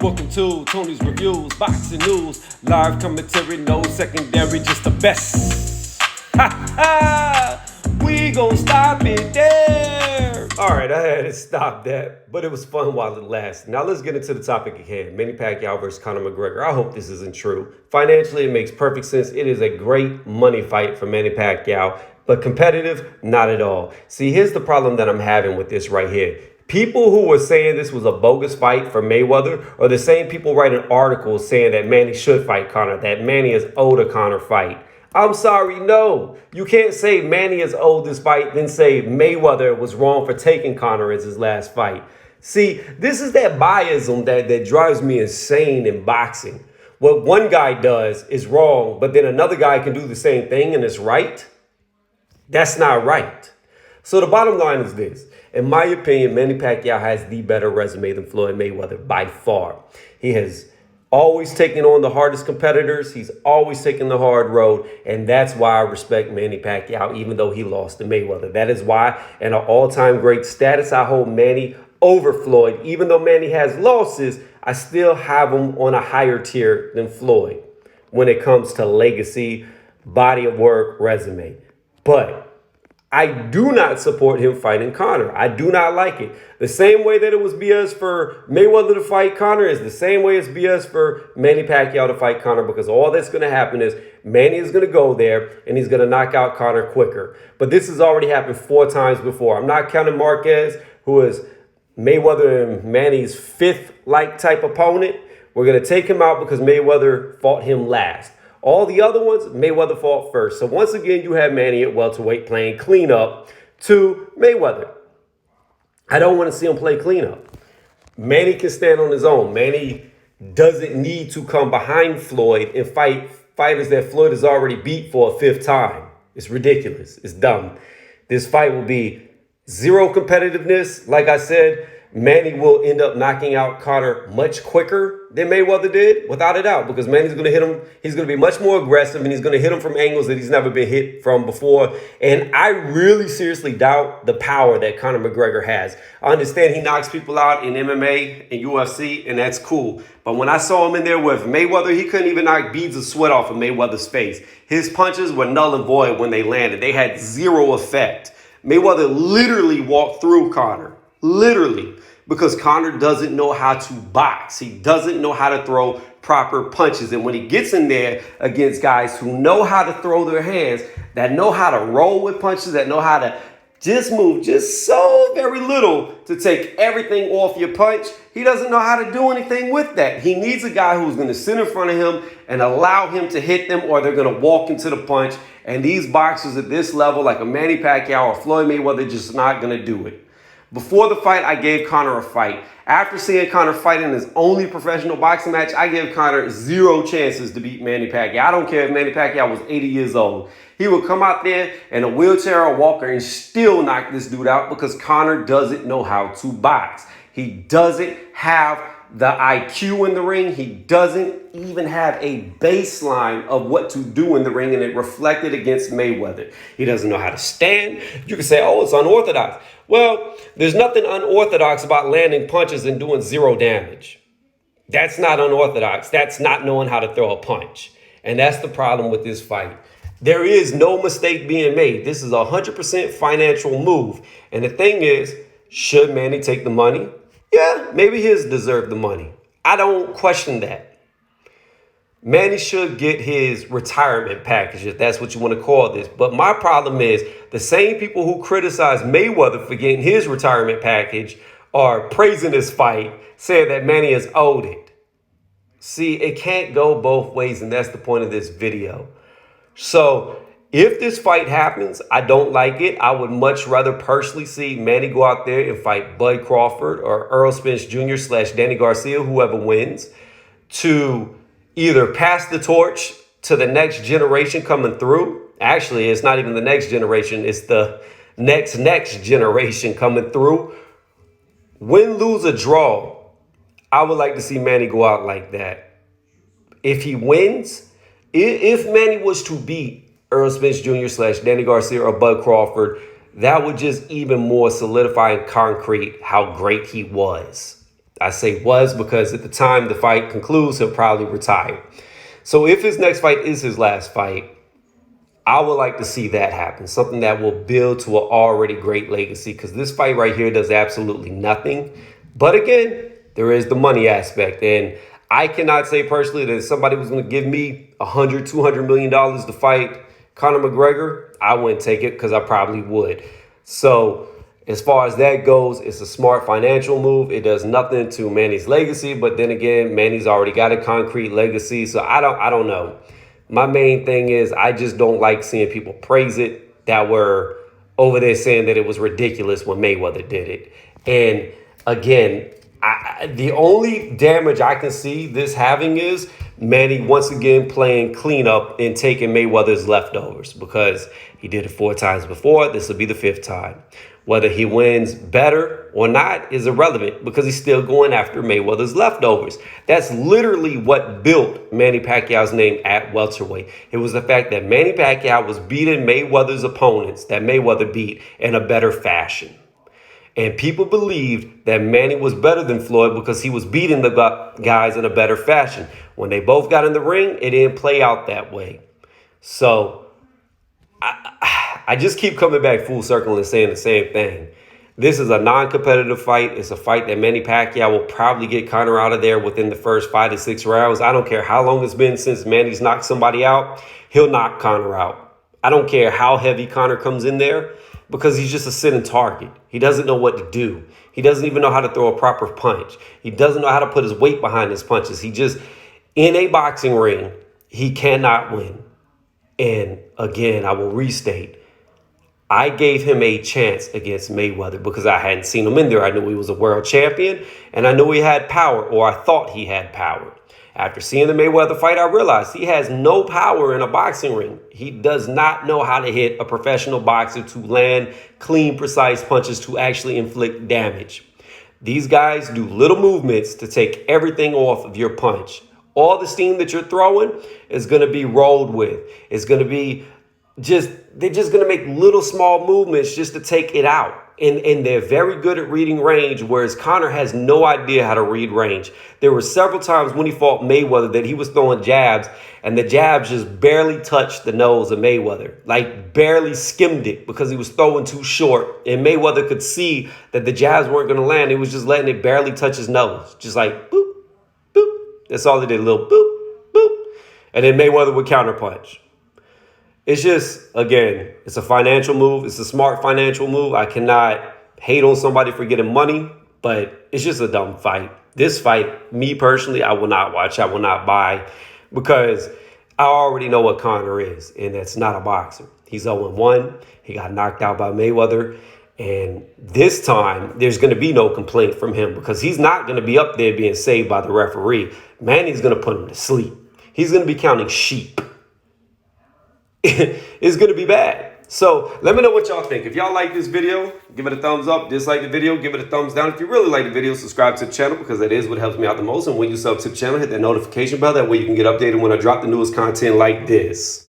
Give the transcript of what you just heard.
Welcome to Tony's Reviews, Boxing News, live commentary, no secondary, just the best. Ha ha! We gon' stop it there. All right, I had to stop that, but it was fun while it lasted. Now let's get into the topic at hand. Manny Pacquiao versus Conor McGregor. I hope this isn't true. Financially, it makes perfect sense. It is a great money fight for Manny Pacquiao, but competitive, not at all. See, here's the problem that I'm having with this right here. People who were saying this was a bogus fight for Mayweather are the same people writing articles saying that Manny should fight Conor, that Manny is owed a Conor fight. I'm sorry, no. You can't say Manny is owed this fight, then say Mayweather was wrong for taking Conor as his last fight. See, this is that biasm that drives me insane in boxing. What one guy does is wrong, but then another guy can do the same thing and it's right. That's not right. So the bottom line is this. In my opinion, Manny Pacquiao has the better resume than Floyd Mayweather by far. He has always taken on the hardest competitors. He's always taken the hard road. And that's why I respect Manny Pacquiao, even though he lost to Mayweather. That is why, in an all-time great status, I hold Manny over Floyd. Even though Manny has losses, I still have him on a higher tier than Floyd when it comes to legacy, body of work, resume. But I do not support him fighting Conor. I do not like it. The same way that it was BS for Mayweather to fight Conor is the same way it's BS for Manny Pacquiao to fight Conor, because all that's going to happen is Manny is going to go there and he's going to knock out Conor quicker. But this has already happened 4 times before. I'm not counting Marquez, who is Mayweather and Manny's 5th-like type opponent. We're going to take him out because Mayweather fought him last. All the other ones, Mayweather fought first. So once again, you have Manny at welterweight playing cleanup to Mayweather. I don't want to see him play cleanup. Manny can stand on his own. Manny doesn't need to come behind Floyd and fight fighters that Floyd has already beat for a 5th time. It's ridiculous. It's dumb. This fight will be zero competitiveness. Like I said, Manny will end up knocking out Conor much quicker than Mayweather did, without a doubt, because Manny's going to hit him. He's going to be much more aggressive, and he's going to hit him from angles that he's never been hit from before. And I really seriously doubt the power that Conor McGregor has. I understand he knocks people out in MMA and UFC, and that's cool. But when I saw him in there with Mayweather, he couldn't even knock beads of sweat off of Mayweather's face. His punches were null and void when they landed. They had zero effect. Mayweather literally walked through Conor. Literally. Because Conor doesn't know how to box. He doesn't know how to throw proper punches. And when he gets in there against guys who know how to throw their hands, that know how to roll with punches, that know how to just move just so very little to take everything off your punch, he doesn't know how to do anything with that. He needs a guy who's going to sit in front of him and allow him to hit them, or they're going to walk into the punch. And these boxers at this level, like a Manny Pacquiao or Floyd Mayweather, just not going to do it. Before the fight, I gave Conor a fight. After seeing Conor fight in his only professional boxing match, I gave Conor 0 chances to beat Manny Pacquiao. I don't care if Manny Pacquiao was 80 years old. He would come out there in a wheelchair or walker and still knock this dude out, because Conor doesn't know how to box. He doesn't have the IQ in the ring. He doesn't even have a baseline of what to do in the ring, and it reflected against Mayweather. He doesn't know how to stand. You can say, oh, it's unorthodox. Well, there's nothing unorthodox about landing punches and doing 0 damage. That's not unorthodox. That's not knowing how to throw a punch. And that's the problem with this fight. There is no mistake being made. This is a 100% financial move. And the thing is, should Manny take the money? Yeah, maybe he deserved the money. I don't question that. Manny should get his retirement package, if that's what you want to call this. But my problem is the same people who criticize Mayweather for getting his retirement package are praising this fight, saying that Manny is owed it. See, it can't go both ways, and that's the point of this video. So if this fight happens, I don't like it. I would much rather personally see Manny go out there and fight Bud Crawford or Errol Spence Jr. / Danny Garcia, whoever wins, to either pass the torch to the next generation coming through. Actually, it's not even the next generation. It's the next generation coming through. Win, lose, or draw, I would like to see Manny go out like that. If he wins, if Manny was to beat Errol Spence Jr. / Danny Garcia or Bud Crawford, that would just even more solidify and concrete how great he was. I say was because at the time the fight concludes, he'll probably retire. So if his next fight is his last fight, I would like to see that happen. Something that will build to an already great legacy, because this fight right here does absolutely nothing. But again, there is the money aspect. And I cannot say personally that if somebody was going to give me $100, $200 million to fight Conor McGregor, I wouldn't take it because I probably would. So as far as that goes, it's a smart financial move. It does nothing to Manny's legacy. But then again, Manny's already got a concrete legacy. So I don't know. My main thing is I just don't like seeing people praise it that were over there saying that it was ridiculous when Mayweather did it. And again, the only damage I can see this having is Manny once again playing cleanup and taking Mayweather's leftovers, because he did it 4 times before. This will be the 5th time. Whether he wins better or not is irrelevant, because he's still going after Mayweather's leftovers. That's literally what built Manny Pacquiao's name at welterweight. It was the fact that Manny Pacquiao was beating Mayweather's opponents that Mayweather beat in a better fashion. And people believed that Manny was better than Floyd because he was beating the guys in a better fashion. When they both got in the ring, it didn't play out that way. So I just keep coming back full circle and saying the same thing. This is a non-competitive fight. It's a fight that Manny Pacquiao will probably get Conor out of there within the first 5 to 6 rounds. I don't care how long it's been since Manny's knocked somebody out. He'll knock Conor out. I don't care how heavy Conor comes in there, because he's just a sitting target. He doesn't know what to do. He doesn't even know how to throw a proper punch. He doesn't know how to put his weight behind his punches. He just, in a boxing ring, he cannot win. And again, I will restate, I gave him a chance against Mayweather because I hadn't seen him in there. I knew he was a world champion, and I knew he had power, or I thought he had power. After seeing the Mayweather fight, I realized he has no power in a boxing ring. He does not know how to hit a professional boxer to land clean, precise punches to actually inflict damage. These guys do little movements to take everything off of your punch. All the steam that you're throwing is going to be rolled with. It's going to be they're just going to make little small movements just to take it out. And they're very good at reading range, whereas Conor has no idea how to read range. There were several times when he fought Mayweather that he was throwing jabs, and the jabs just barely touched the nose of Mayweather, like barely skimmed it, because he was throwing too short. And Mayweather could see that the jabs weren't going to land. He was just letting it barely touch his nose, just like boop, boop. That's all they did, a little boop, boop. And then Mayweather would counterpunch. It's just, again, it's a financial move. It's a smart financial move. I cannot hate on somebody for getting money, but it's just a dumb fight. This fight, me personally, I will not watch. I will not buy, because I already know what Conor is, and that's not a boxer. He's 0-1. He got knocked out by Mayweather. And this time, there's going to be no complaint from him, because he's not going to be up there being saved by the referee. Manny's going to put him to sleep. He's going to be counting sheep. It's going to be bad. So let me know what y'all think. If y'all like this video, give it a thumbs up. Dislike the video, give it a thumbs down. If you really like the video, subscribe to the channel, because that is what helps me out the most. And when you sub to the channel, hit that notification bell. That way you can get updated when I drop the newest content like this.